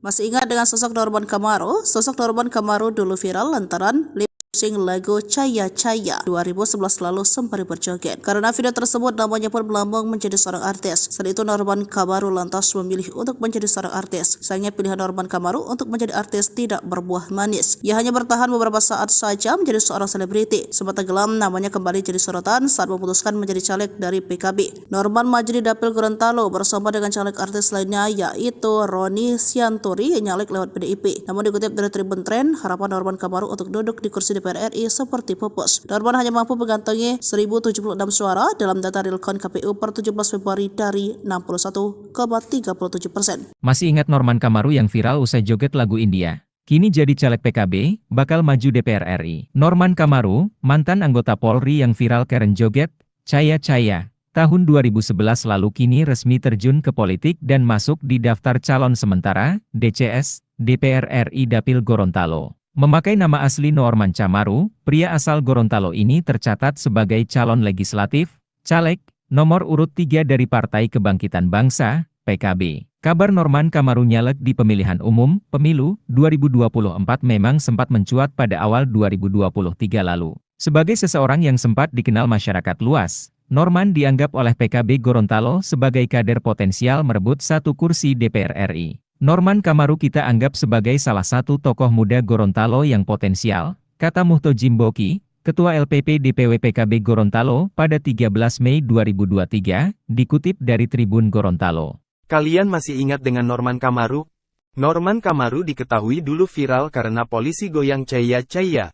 Masih ingat dengan sosok Norman Kamaru? Sosok Norman Kamaru dulu viral lantaran lip-sync lagu Caya Caya 2011 lalu sembari berjoget. Karena video tersebut namanya pun melambung menjadi seorang artis. Saat itu Norman Kamaru lantas memilih untuk menjadi seorang artis. Sayangnya pilihan Norman Kamaru untuk menjadi artis tidak berbuah manis. Ia hanya bertahan beberapa saat saja menjadi seorang selebriti. Sempat tenggelam, namanya kembali jadi sorotan saat memutuskan menjadi caleg dari PKB. Norman maju di dapil Gorontalo bersama dengan caleg artis lainnya yaitu Roni Sianturi yang nyalek lewat PDIP. Namun dikutip dari Tribun Trend, harapan Norman Kamaru untuk duduk di kursi DPR RI seperti pupus. Norman hanya mampu mengantongi 1076 suara dalam data real count KPU per 17 Februari dari 61,37%. Masih ingat Norman Kamaru yang viral usai joget lagu India? Kini jadi caleg PKB, bakal maju DPR RI. Norman Kamaru, mantan anggota Polri yang viral keren joget, Caya Caya, tahun 2011 lalu kini resmi terjun ke politik dan masuk di daftar calon sementara, DCS, DPR RI Dapil Gorontalo. Memakai nama asli Norman Kamaru, pria asal Gorontalo ini tercatat sebagai calon legislatif, caleg, nomor urut 3 dari Partai Kebangkitan Bangsa, PKB. Kabar Norman Kamaru nyalek di pemilihan umum, pemilu, 2024 memang sempat mencuat pada awal 2023 lalu. Sebagai seseorang yang sempat dikenal masyarakat luas, Norman dianggap oleh PKB Gorontalo sebagai kader potensial merebut satu kursi DPR RI. Norman Kamaru kita anggap sebagai salah satu tokoh muda Gorontalo yang potensial, kata Muhto Jimboki, Ketua LPP DPW PKB Gorontalo pada 13 Mei 2023, dikutip dari Tribun Gorontalo. Kalian masih ingat dengan Norman Kamaru? Norman Kamaru diketahui dulu viral karena polisi goyang Caya Caya.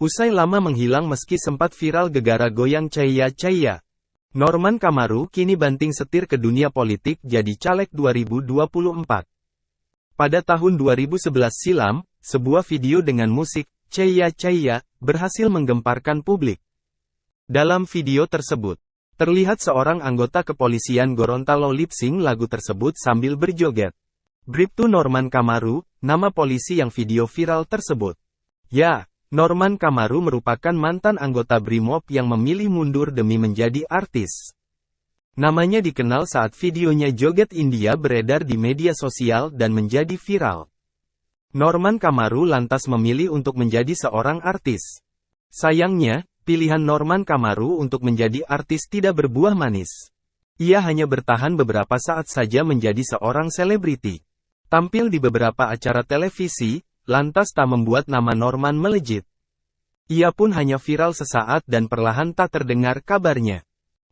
Usai lama menghilang meski sempat viral gegara goyang Caya Caya. Norman Kamaru kini banting setir ke dunia politik jadi caleg 2024. Pada tahun 2011 silam, sebuah video dengan musik Caya Caya berhasil menggemparkan publik. Dalam video tersebut, terlihat seorang anggota kepolisian Gorontalo lip-sync lagu tersebut sambil berjoget. Bribtu Norman Kamaru, nama polisi yang video viral tersebut. Ya, Norman Kamaru merupakan mantan anggota Brimob yang memilih mundur demi menjadi artis. Namanya dikenal saat videonya joget India beredar di media sosial dan menjadi viral. Norman Kamaru lantas memilih untuk menjadi seorang artis. Sayangnya, pilihan Norman Kamaru untuk menjadi artis tidak berbuah manis. Ia hanya bertahan beberapa saat saja menjadi seorang selebriti. Tampil di beberapa acara televisi, lantas tak membuat nama Norman melejit. Ia pun hanya viral sesaat dan perlahan tak terdengar kabarnya.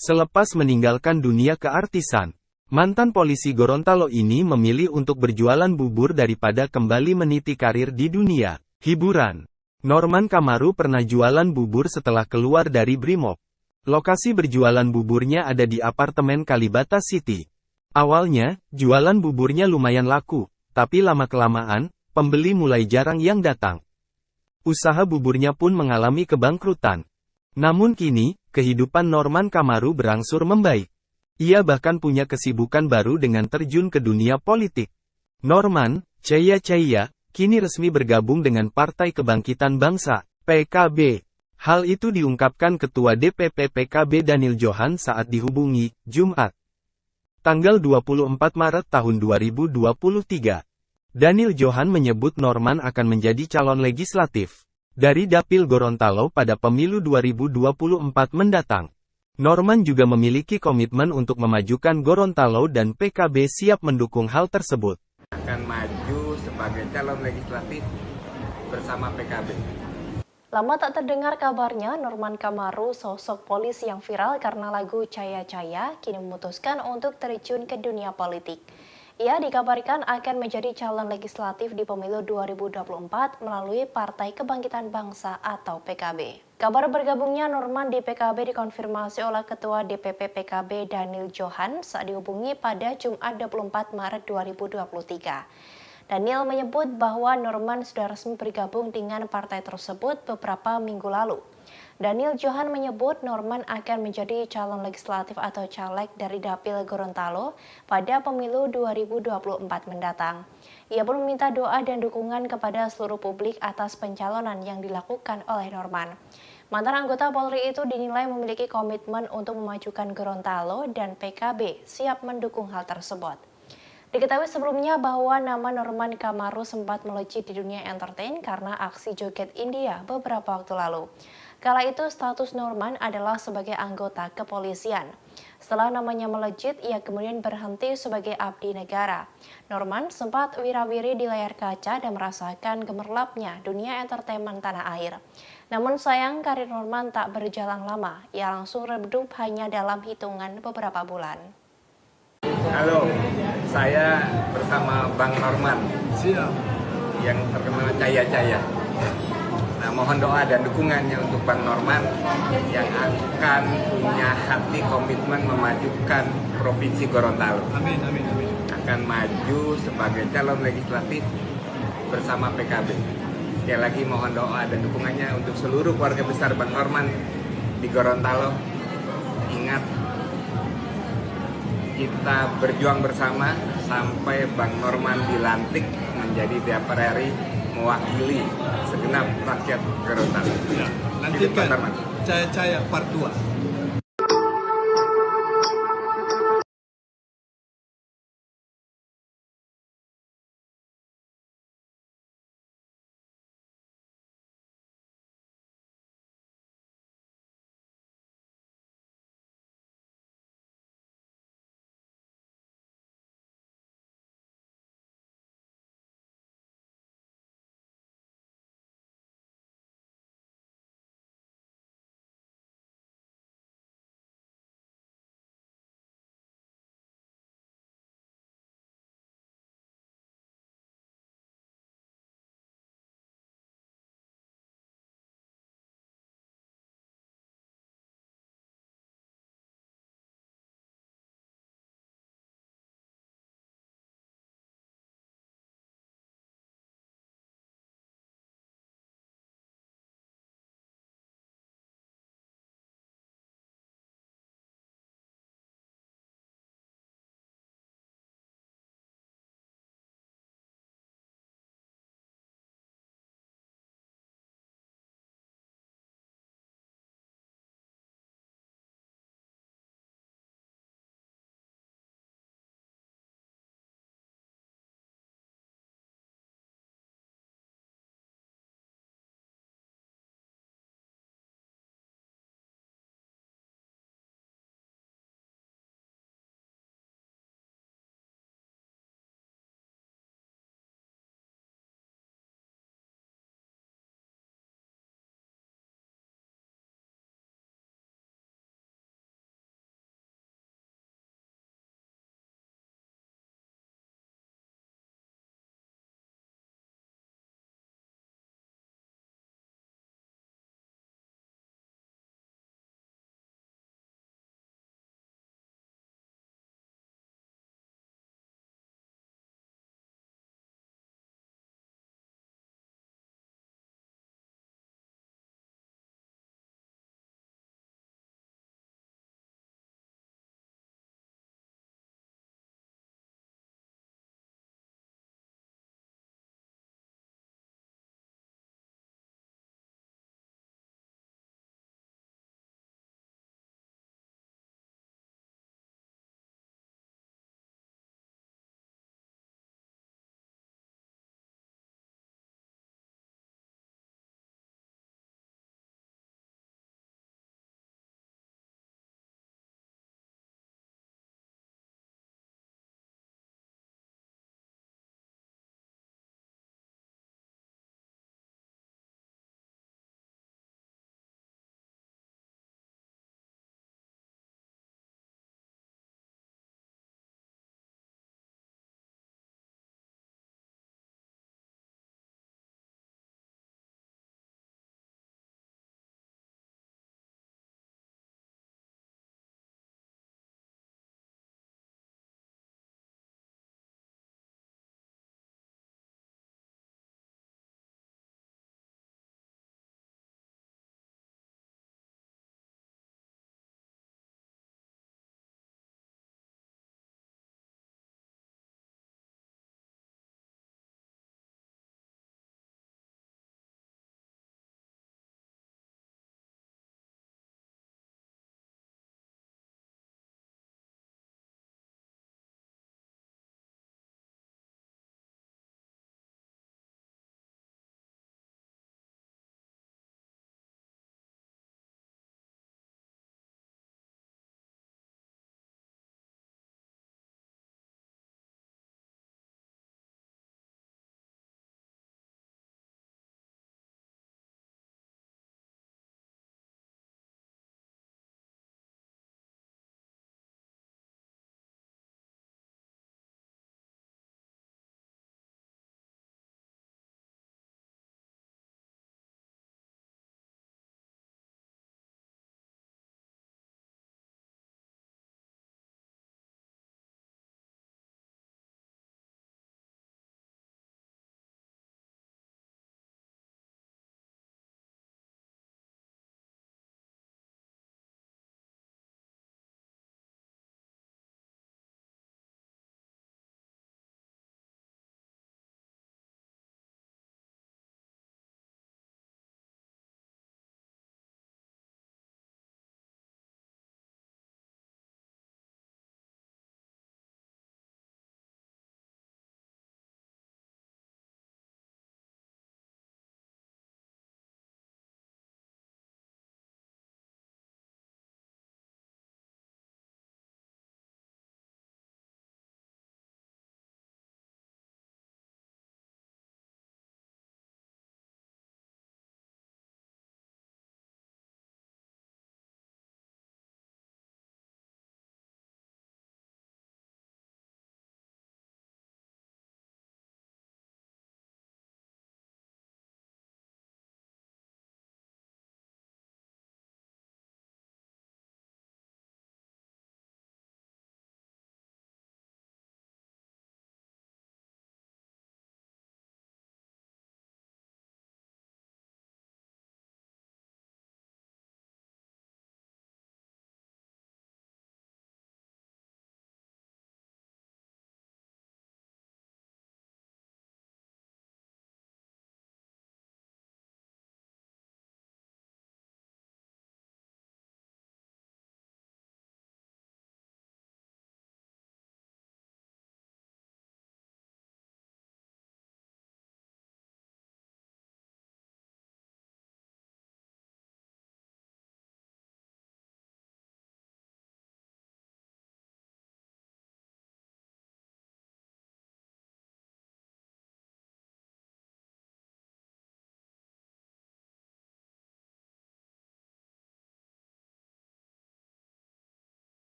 Selepas meninggalkan dunia keartisan, mantan polisi Gorontalo ini memilih untuk berjualan bubur daripada kembali meniti karir di dunia hiburan. Norman Kamaru pernah jualan bubur setelah keluar dari Brimob. Lokasi berjualan buburnya ada di apartemen Kalibata City. Awalnya, jualan buburnya lumayan laku, tapi lama-kelamaan, pembeli mulai jarang yang datang. Usaha buburnya pun mengalami kebangkrutan. Namun kini, kehidupan Norman Kamaru berangsur membaik. Ia bahkan punya kesibukan baru dengan terjun ke dunia politik. Norman, Caya Caya, kini resmi bergabung dengan Partai Kebangkitan Bangsa, PKB. Hal itu diungkapkan Ketua DPP PKB Daniel Johan saat dihubungi, Jumat, tanggal 24 Maret tahun 2023. Daniel Johan menyebut Norman akan menjadi calon legislatif dari Dapil Gorontalo pada pemilu 2024 mendatang. Norman juga memiliki komitmen untuk memajukan Gorontalo dan PKB siap mendukung hal tersebut. Akan maju sebagai calon legislatif bersama PKB. Lama tak terdengar kabarnya, Norman Kamaru, sosok polisi yang viral karena lagu Caya Caya, kini memutuskan untuk terjun ke dunia politik. Ia dikabarkan akan menjadi calon legislatif di pemilu 2024 melalui Partai Kebangkitan Bangsa atau PKB. Kabar bergabungnya Norman di PKB dikonfirmasi oleh Ketua DPP PKB Daniel Johan saat dihubungi pada Jumat 24 Maret 2023. Daniel menyebut bahwa Norman sudah resmi bergabung dengan partai tersebut beberapa minggu lalu. Daniel Johan menyebut Norman akan menjadi calon legislatif atau caleg dari Dapil Gorontalo pada pemilu 2024 mendatang. Ia pun meminta doa dan dukungan kepada seluruh publik atas pencalonan yang dilakukan oleh Norman. Mantan anggota Polri itu dinilai memiliki komitmen untuk memajukan Gorontalo dan PKB siap mendukung hal tersebut. Diketahui sebelumnya bahwa nama Norman Kamaru sempat melejit di dunia entertain karena aksi joget India beberapa waktu lalu. Kala itu status Norman adalah sebagai anggota kepolisian. Setelah namanya melejit, ia kemudian berhenti sebagai abdi negara. Norman sempat wirawiri di layar kaca dan merasakan gemerlapnya dunia entertainment tanah air. Namun sayang karir Norman tak berjalan lama, ia langsung redup hanya dalam hitungan beberapa bulan. Halo, saya bersama Bang Norman. Siap. Yang terkenal Caya-Caya. Nah, mohon doa dan dukungannya untuk Bang Norman yang akan punya hati komitmen memajukan Provinsi Gorontalo. Amin, amin, amin. Akan maju sebagai calon legislatif bersama PKB. Sekali lagi mohon doa dan dukungannya untuk seluruh keluarga besar Bang Norman di Gorontalo. Ingat, kita berjuang bersama sampai Bang Norman dilantik menjadi DPR RI mewakili segenap rakyat Gorontalo. Ya, Hidup Bang nantikan Norman. Caya-Caya Part 2.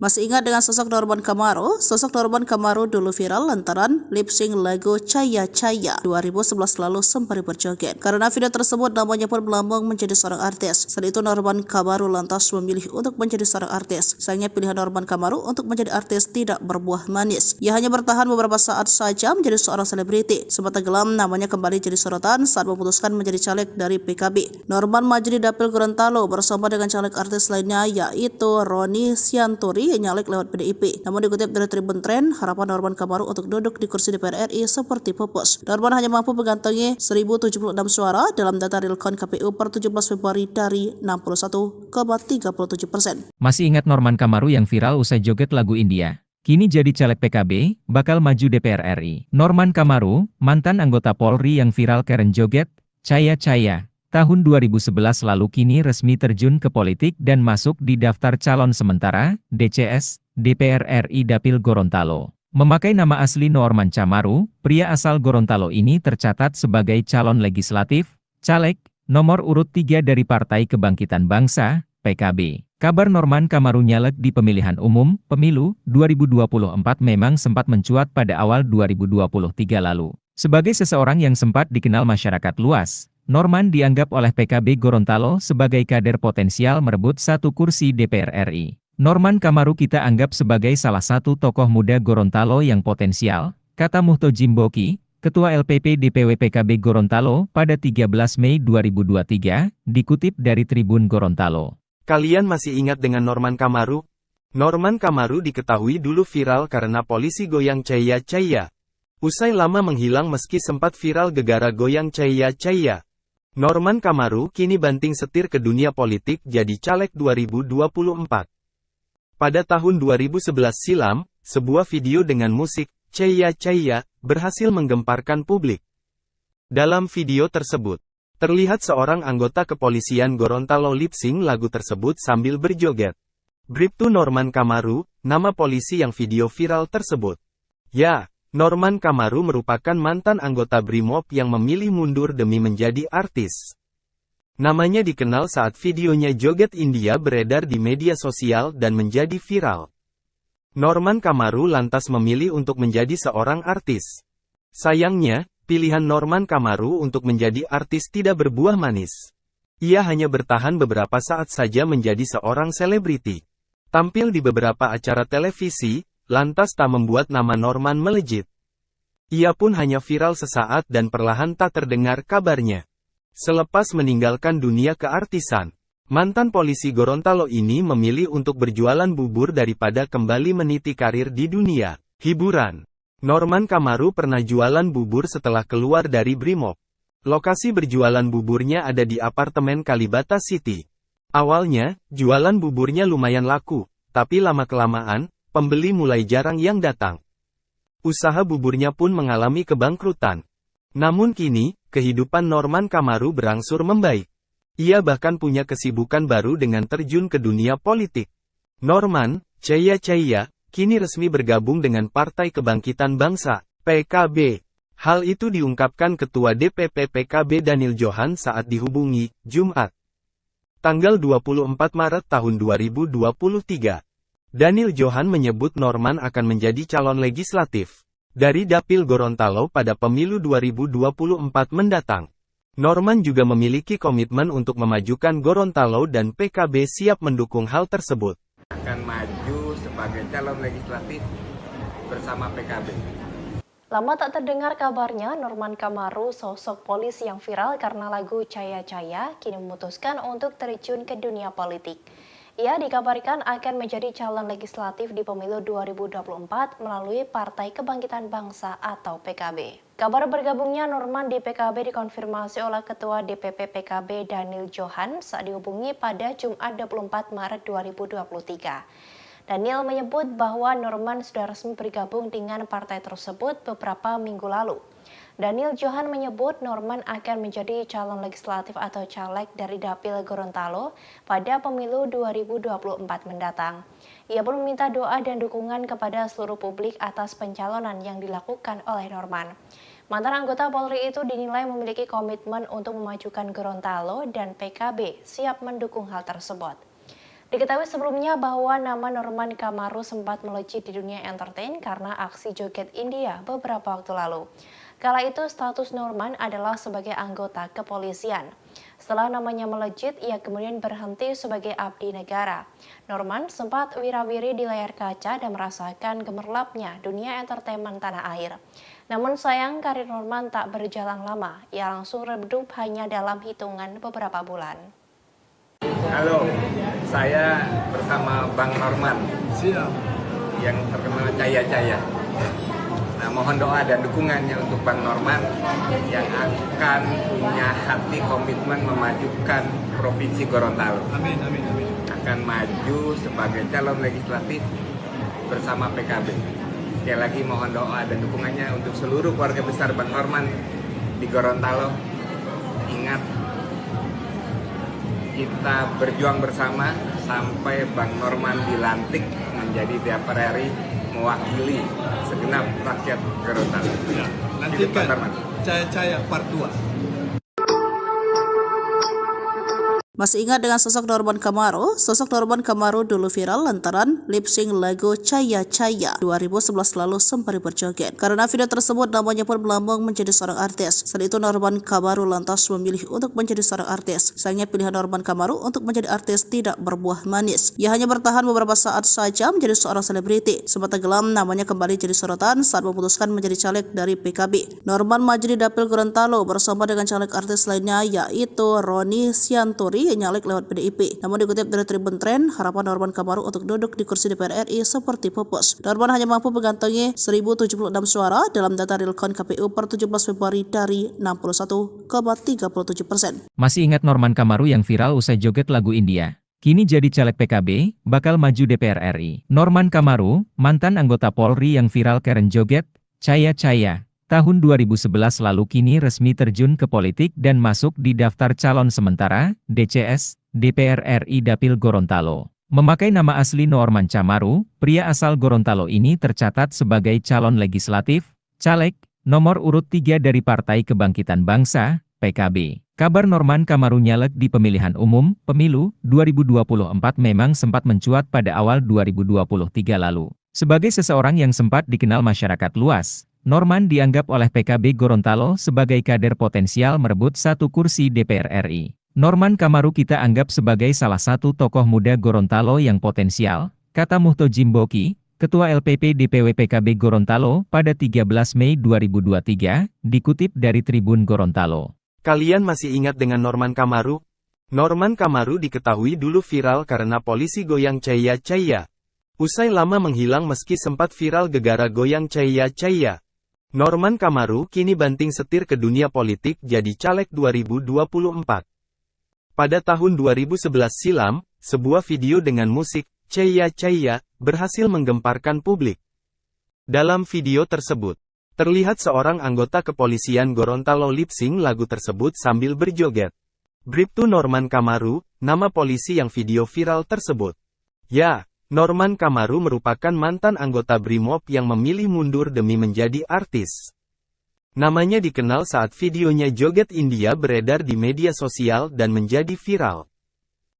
Masih ingat dengan sosok Norman Kamaru? Sosok Norman Kamaru dulu viral lantaran lip sync lagu Caya Caya 2011 lalu sembari berjoget. Karena video tersebut namanya pun melambung menjadi seorang artis. Selain itu Norman Kamaru lantas memilih untuk menjadi seorang artis. Sayangnya pilihan Norman Kamaru untuk menjadi artis tidak berbuah manis. Ia hanya bertahan beberapa saat saja menjadi seorang selebriti. Sempat tenggelam namanya kembali jadi sorotan saat memutuskan menjadi caleg dari PKB. Norman maju di dapil Gorontalo bersama dengan caleg artis lainnya yaitu Roni Sianturi yang nyalek lewat PDIP. Namun dikutip dari Tribun Trend, harapan Norman Kamaru untuk duduk di kursi DPR RI seperti pupus. Norman hanya mampu mengantongi 1076 suara dalam data real count KPU per 17 Februari dari 61,37%. Masih ingat Norman Kamaru yang viral usai joget lagu India? Kini jadi caleg PKB, bakal maju DPR RI. Norman Kamaru, mantan anggota Polri yang viral karena joget Caya Caya tahun 2011 lalu kini resmi terjun ke politik dan masuk di daftar calon sementara, DCS, DPR RI Dapil Gorontalo. Memakai nama asli Norman Kamaru, pria asal Gorontalo ini tercatat sebagai calon legislatif, caleg, nomor urut 3 dari Partai Kebangkitan Bangsa, PKB. Kabar Norman Kamaru nyalek di pemilihan umum, pemilu, 2024 memang sempat mencuat pada awal 2023 lalu. Sebagai seseorang yang sempat dikenal masyarakat luas, Norman dianggap oleh PKB Gorontalo sebagai kader potensial merebut satu kursi DPR RI. Norman Kamaru kita anggap sebagai salah satu tokoh muda Gorontalo yang potensial, kata Muhto Jimboki, Ketua LPP DPW PKB Gorontalo pada 13 Mei 2023, dikutip dari Tribun Gorontalo. Kalian masih ingat dengan Norman Kamaru? Norman Kamaru diketahui dulu viral karena polisi goyang Caya Caya. Usai lama menghilang meski sempat viral gegara goyang Caya Caya. Norman Kamaru kini banting setir ke dunia politik jadi caleg 2024. Pada tahun 2011 silam, sebuah video dengan musik Caya Caya berhasil menggemparkan publik. Dalam video tersebut, terlihat seorang anggota kepolisian Gorontalo lip sync lagu tersebut sambil berjoget. Bribtu Norman Kamaru, nama polisi yang video viral tersebut. Ya, Norman Kamaru merupakan mantan anggota Brimob yang memilih mundur demi menjadi artis. Namanya dikenal saat videonya joget India beredar di media sosial dan menjadi viral. Norman Kamaru lantas memilih untuk menjadi seorang artis. Sayangnya, pilihan Norman Kamaru untuk menjadi artis tidak berbuah manis. Ia hanya bertahan beberapa saat saja menjadi seorang selebriti. Tampil di beberapa acara televisi, lantas tak membuat nama Norman melejit. Ia pun hanya viral sesaat dan perlahan tak terdengar kabarnya. Selepas meninggalkan dunia keartisan, mantan polisi Gorontalo ini memilih untuk berjualan bubur daripada kembali meniti karir di dunia hiburan. Norman Kamaru pernah jualan bubur setelah keluar dari Brimob. Lokasi berjualan buburnya ada di apartemen Kalibata City. Awalnya, jualan buburnya lumayan laku, tapi lama-kelamaan, pembeli mulai jarang yang datang. Usaha buburnya pun mengalami kebangkrutan. Namun kini, kehidupan Norman Kamaru berangsur membaik. Ia bahkan punya kesibukan baru dengan terjun ke dunia politik. Norman, Caya Caya, kini resmi bergabung dengan Partai Kebangkitan Bangsa, PKB. Hal itu diungkapkan Ketua DPP PKB Daniel Johan saat dihubungi, Jumat, tanggal 24 Maret tahun 2023. Daniel Johan menyebut Norman akan menjadi calon legislatif dari Dapil Gorontalo pada pemilu 2024 mendatang. Norman juga memiliki komitmen untuk memajukan Gorontalo dan PKB siap mendukung hal tersebut. Akan maju sebagai calon legislatif bersama PKB. Lama tak terdengar kabarnya, Norman Kamaru, sosok polisi yang viral karena lagu Caya Caya, kini memutuskan untuk terjun ke dunia politik. Ia dikabarkan akan menjadi calon legislatif di pemilu 2024 melalui Partai Kebangkitan Bangsa atau PKB. Kabar bergabungnya Norman di PKB dikonfirmasi oleh Ketua DPP PKB Daniel Johan saat dihubungi pada Jumat 24 Maret 2023. Daniel menyebut bahwa Norman sudah resmi bergabung dengan partai tersebut beberapa minggu lalu. Daniel Johan menyebut Norman akan menjadi calon legislatif atau caleg dari Dapil Gorontalo pada pemilu 2024 mendatang. Ia pun meminta doa dan dukungan kepada seluruh publik atas pencalonan yang dilakukan oleh Norman. Mantan anggota Polri itu dinilai memiliki komitmen untuk memajukan Gorontalo dan PKB siap mendukung hal tersebut. Diketahui sebelumnya bahwa nama Norman Kamaru sempat melejit di dunia entertain karena aksi joget India beberapa waktu lalu. Kala itu status Norman adalah sebagai anggota kepolisian. Setelah namanya melejit, ia kemudian berhenti sebagai abdi negara. Norman sempat wirawiri di layar kaca dan merasakan gemerlapnya dunia entertainment tanah air. Namun sayang karir Norman tak berjalan lama, ia langsung redup hanya dalam hitungan beberapa bulan. Halo, saya bersama Bang Norman Siap. yang terkenal Caya-Caya. Nah, mohon doa dan dukungannya untuk Bang Norman yang akan punya hati komitmen memajukan Provinsi Gorontalo. Amin, amin, amin. Akan maju sebagai calon legislatif bersama PKB. Sekali lagi mohon doa dan dukungannya untuk seluruh keluarga besar Bang Norman di Gorontalo. Ingat, kita berjuang bersama sampai Bang Norman dilantik menjadi DPR RI mewakili segenap rakyat Gorontalo. Ya, Hidup Bang nantikan Norman. Caya-Caya Part 2. Masih ingat dengan sosok Norman Kamaru? Sosok Norman Kamaru dulu viral lantaran lip sync lagu Caya Caya 2011 lalu sembari berjoget. Karena video tersebut namanya pun melambung menjadi seorang artis. Saat itu Norman Kamaru lantas memilih untuk menjadi seorang artis. Sayangnya pilihan Norman Kamaru untuk menjadi artis tidak berbuah manis. Ia hanya bertahan beberapa saat saja menjadi seorang selebriti. Sempat tenggelam, namanya kembali jadi sorotan saat memutuskan menjadi caleg dari PKB. Norman maju di Dapil Gorontalo bersama dengan caleg artis lainnya yaitu Roni Sianturi yang nyalek lewat PDIP. Namun dikutip dari Tribun Trend, harapan Norman Kamaru untuk duduk di kursi DPR RI seperti pupus. Norman hanya mampu mengantongi 1076 suara dalam data real count KPU per 17 Februari dari 61,37%. Masih ingat Norman Kamaru yang viral usai joget lagu India? Kini jadi caleg PKB, bakal maju DPR RI. Norman Kamaru, mantan anggota Polri yang viral keren joget, Caya-Caya tahun 2011 lalu kini resmi terjun ke politik dan masuk di daftar calon sementara, DCS, DPR RI Dapil Gorontalo. Memakai nama asli Norman Kamaru, pria asal Gorontalo ini tercatat sebagai calon legislatif, caleg, nomor urut 3 dari Partai Kebangkitan Bangsa, PKB. Kabar Norman Kamaru nyalek di pemilihan umum, pemilu, 2024 memang sempat mencuat pada awal 2023 lalu. Sebagai seseorang yang sempat dikenal masyarakat luas, Norman dianggap oleh PKB Gorontalo sebagai kader potensial merebut satu kursi DPR RI. Norman Kamaru kita anggap sebagai salah satu tokoh muda Gorontalo yang potensial, kata Muhto Jimboki, Ketua LPP DPW PKB Gorontalo pada 13 Mei 2023, dikutip dari Tribun Gorontalo. Kalian masih ingat dengan Norman Kamaru? Norman Kamaru diketahui dulu viral karena polisi goyang Caya-Caya. Usai lama menghilang meski sempat viral gegara goyang Caya-Caya. Norman Kamaru kini banting setir ke dunia politik jadi caleg 2024. Pada tahun 2011 silam, sebuah video dengan musik Caya-Caya berhasil menggemparkan publik. Dalam video tersebut, terlihat seorang anggota kepolisian Gorontalo lip sync lagu tersebut sambil berjoget. Bribtu Norman Kamaru, nama polisi yang video viral tersebut. Ya, Norman Kamaru merupakan mantan anggota Brimob yang memilih mundur demi menjadi artis. Namanya dikenal saat videonya joget India beredar di media sosial dan menjadi viral.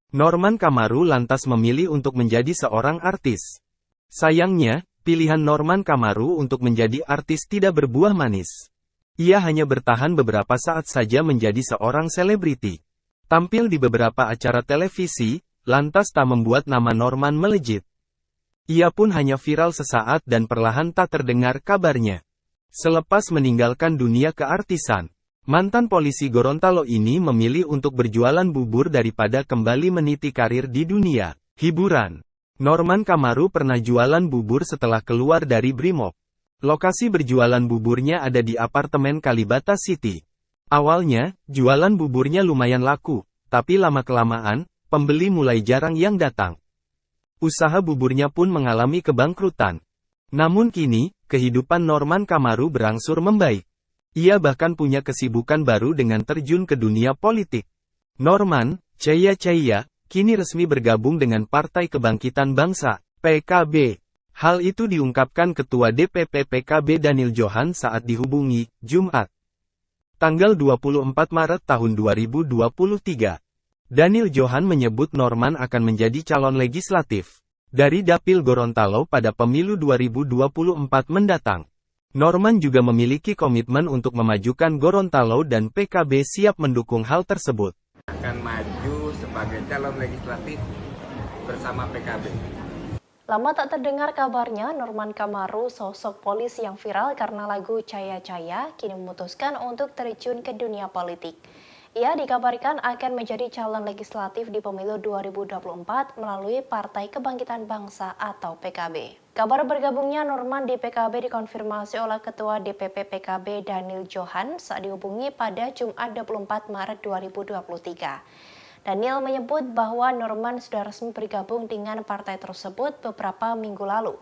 Norman Kamaru lantas memilih untuk menjadi seorang artis. Sayangnya, pilihan Norman Kamaru untuk menjadi artis tidak berbuah manis. Ia hanya bertahan beberapa saat saja menjadi seorang selebriti. Tampil di beberapa acara televisi, lantas tak membuat nama Norman melejit. Ia pun hanya viral sesaat dan perlahan tak terdengar kabarnya. Selepas meninggalkan dunia keartisan, mantan polisi Gorontalo ini memilih untuk berjualan bubur daripada kembali meniti karir di dunia hiburan. Norman Kamaru pernah jualan bubur setelah keluar dari Brimob. Lokasi berjualan buburnya ada di apartemen Kalibata City. Awalnya, jualan buburnya lumayan laku, tapi lama-kelamaan, pembeli mulai jarang yang datang. Usaha buburnya pun mengalami kebangkrutan. Namun kini, kehidupan Norman Kamaru berangsur membaik. Ia bahkan punya kesibukan baru dengan terjun ke dunia politik. Norman, Caya-Caya, kini resmi bergabung dengan Partai Kebangkitan Bangsa, PKB. Hal itu diungkapkan Ketua DPP PKB Daniel Johan saat dihubungi, Jumat, tanggal 24 Maret tahun 2023. Daniel Johan menyebut Norman akan menjadi calon legislatif dari Dapil Gorontalo pada pemilu 2024 mendatang. Norman juga memiliki komitmen untuk memajukan Gorontalo dan PKB siap mendukung hal tersebut. Akan maju sebagai calon legislatif bersama PKB. Lama tak terdengar kabarnya, Norman Kamaru, sosok polisi yang viral karena lagu Caya Caya, kini memutuskan untuk terjun ke dunia politik. Ia dikabarkan akan menjadi calon legislatif di pemilu 2024 melalui Partai Kebangkitan Bangsa atau PKB. Kabar bergabungnya Norman di PKB dikonfirmasi oleh Ketua DPP PKB Daniel Johan saat dihubungi pada Jumat 24 Maret 2023. Daniel menyebut bahwa Norman sudah resmi bergabung dengan partai tersebut beberapa minggu lalu.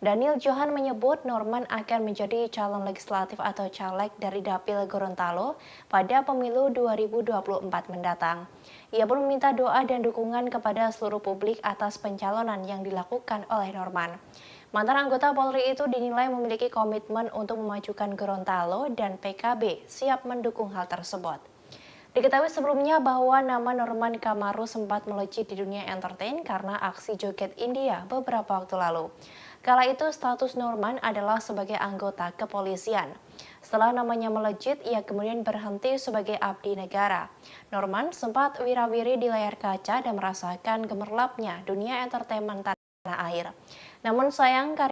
Daniel Johan menyebut Norman akan menjadi calon legislatif atau caleg dari Dapil Gorontalo pada pemilu 2024 mendatang. Ia pun meminta doa dan dukungan kepada seluruh publik atas pencalonan yang dilakukan oleh Norman. Mantan anggota Polri itu dinilai memiliki komitmen untuk memajukan Gorontalo dan PKB siap mendukung hal tersebut. Diketahui sebelumnya bahwa nama Norman Kamaru sempat melejit di dunia entertain karena aksi joget India beberapa waktu lalu. Kala itu status Norman adalah sebagai anggota kepolisian. Setelah namanya melejit, ia kemudian berhenti sebagai abdi negara. Norman sempat wirawiri di layar kaca dan merasakan gemerlapnya dunia entertainment tanah air. Namun sayang